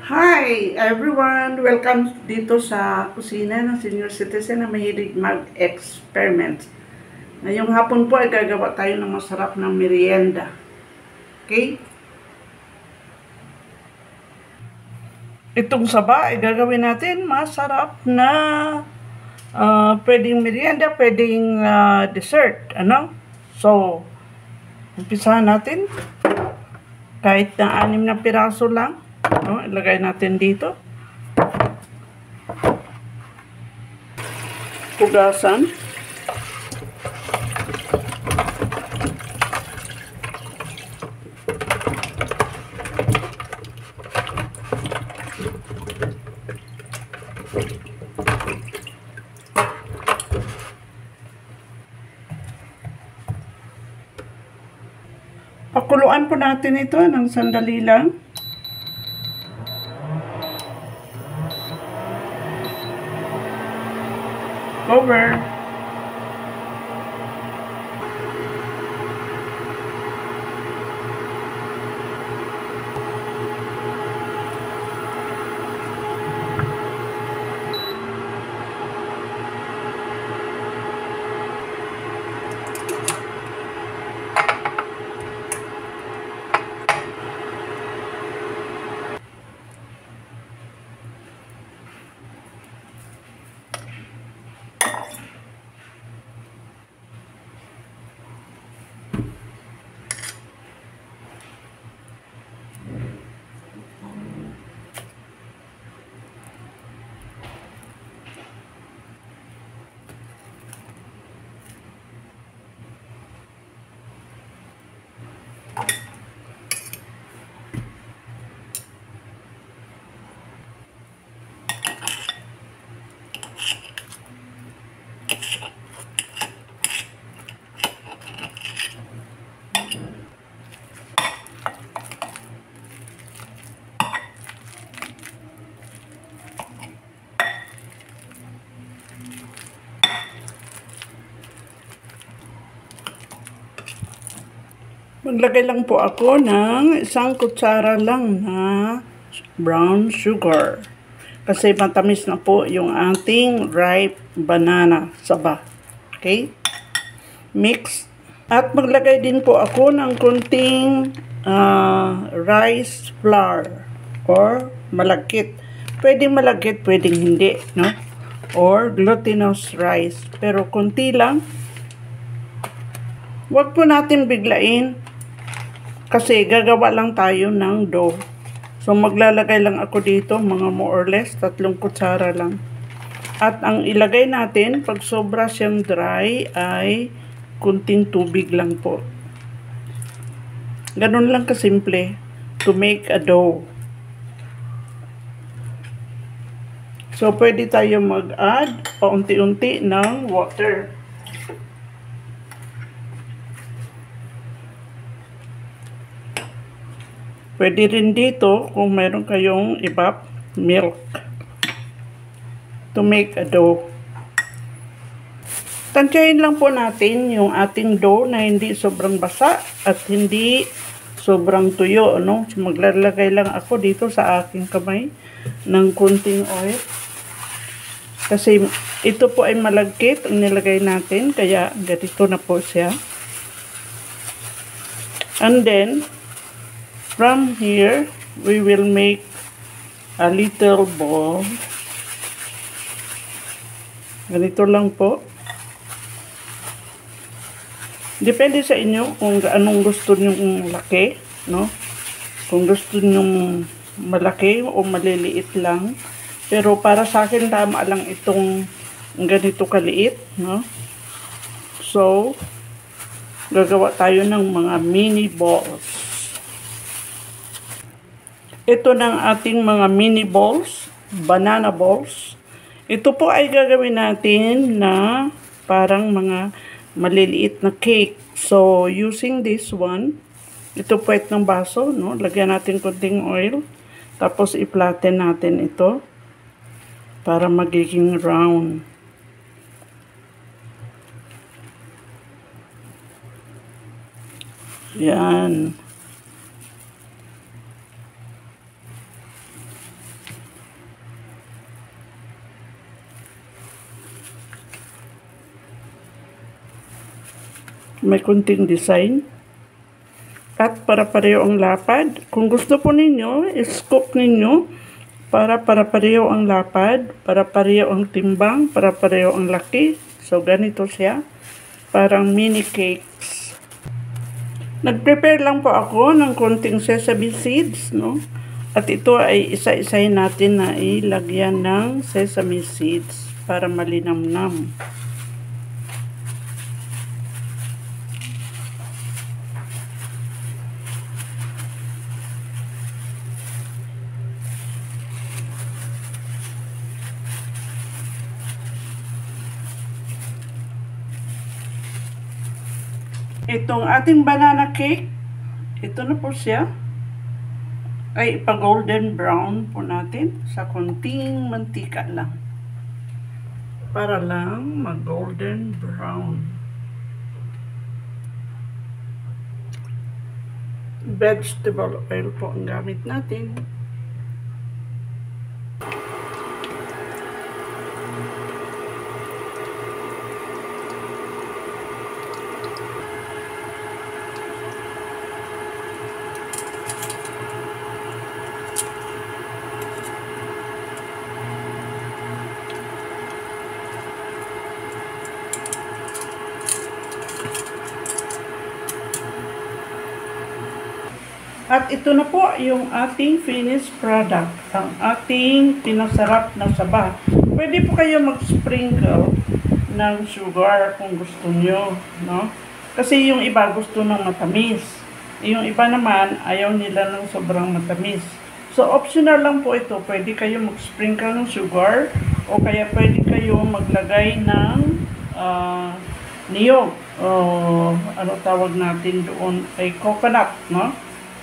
Hi everyone! Welcome dito sa kusina ng senior citizen na mahilig mag-experiment. Ngayong hapon po ay gagawa tayo ng masarap na merienda. Okay? Itong saba ay gagawin natin masarap na pwedeng merienda, pwedeng dessert. Ano? So, umpisahan natin. Kahit na 6 na piraso lang. No? Ilagay natin dito. Pugasan. Pakuluan po natin ito ng sandali lang. Cover. Maglagay lang po ako ng 1 kutsara lang na brown sugar. Kasi matamis na po yung ating ripe banana saba. Okay? Mix. At maglagay din po ako ng konting rice flour or malagkit. Pwedeng malagkit, pwedeng hindi, no? Or glutinous rice. Pero konti lang. Huwag po natin biglain. Kasi gagawa lang tayo ng dough. So maglalagay lang ako dito mga more or less 3 kutsara lang. At ang ilagay natin pag sobra siyang dry ay kunting tubig lang po. Ganun lang kasimple to make a dough. So pwede tayo mag-add paunti-unti ng water. Pwede rin dito kung meron kayong evap milk to make a dough. Tansyahin lang po natin yung ating dough na hindi sobrang basa at hindi sobrang tuyo. No? So maglalagay lang ako dito sa aking kamay ng kunting oil. Kasi ito po ay malagkit ang nilagay natin, kaya ganito na po siya. And then, from here, we will make a little ball. Ganito lang po. Depende sa inyo kung anong gusto nyong laki, no? Kung gusto nyong malaki o maliliit lang. Pero para sa akin, tama lang itong ganito kaliit, no? So, gagawa tayo ng mga mini balls. Ito ng ating mga mini balls, banana balls. Ito po ay gagawin natin na parang mga maliliit na cake. So, using this one, ito po ng baso, no? Lagyan natin konting oil. Tapos, i-flatten natin ito para magiging round. Yan. May kunting design. At para pareho ang lapad. Kung gusto po ninyo, scoop ninyo para pareho ang lapad, para pareho ang timbang, para pareho ang laki. So, ganito siya. Parang mini cakes. Nag-prepare lang po ako ng konting sesame seeds, no? At ito ay isa-isahin natin na ilagyan ng sesame seeds para malinamnam. Itong ating banana cake, ito na po siya, ay ipa-golden brown po natin sa konting mantika lang. Para lang mag-golden brown. Vegetable oil po ang gamit natin. At ito na po yung ating finished product, ang ating pinasarap na saba. Pwede po kayo mag-sprinkle ng sugar kung gusto nyo, no? Kasi yung iba gusto ng matamis. Yung iba naman, ayaw nila ng sobrang matamis. So, optional lang po ito. Pwede kayo mag-sprinkle ng sugar o kaya pwede kayo maglagay ng niyog. O ano tawag natin doon ay coconut, no?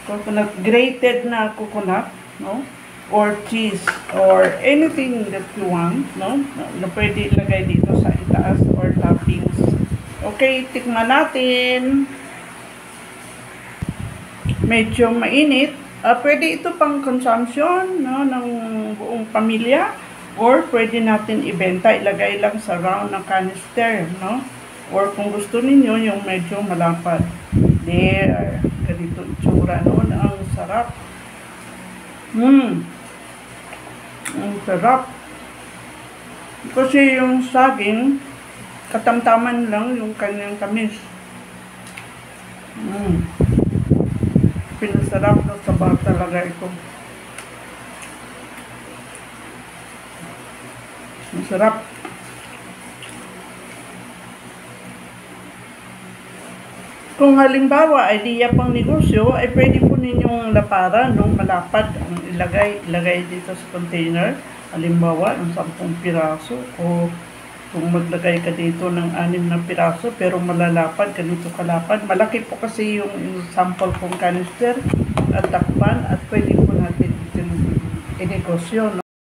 Coconut, grated na coconut, no? Or cheese, or anything that you want, no? Na pwede ilagay dito sa itaas or toppings. Okay, tikman natin. Medyo mainit. Pwede ito pang consumption, no, ng buong pamilya, or pwede natin ibenta, ilagay lang sa round ng canister, no? Or kung gusto ninyo, yung medyo malapad. There. Ganito itsura noon. Ang sarap. Ang sarap. Kasi yung saging, katamtaman lang yung kanyang tamis. Pinasarap na saba talaga ito. Ang sarap. Kung halimbawa, idea pang negosyo, ay pwede po ninyong laparan, no? Malapad ang ilagay dito sa container. Halimbawa, ng 10 piraso o kung maglagay ka dito ng 6 na piraso pero malalapad, ganito kalapad. Malaki po kasi yung sample kong canister at takpan at pwede po natin itong negosyo, no?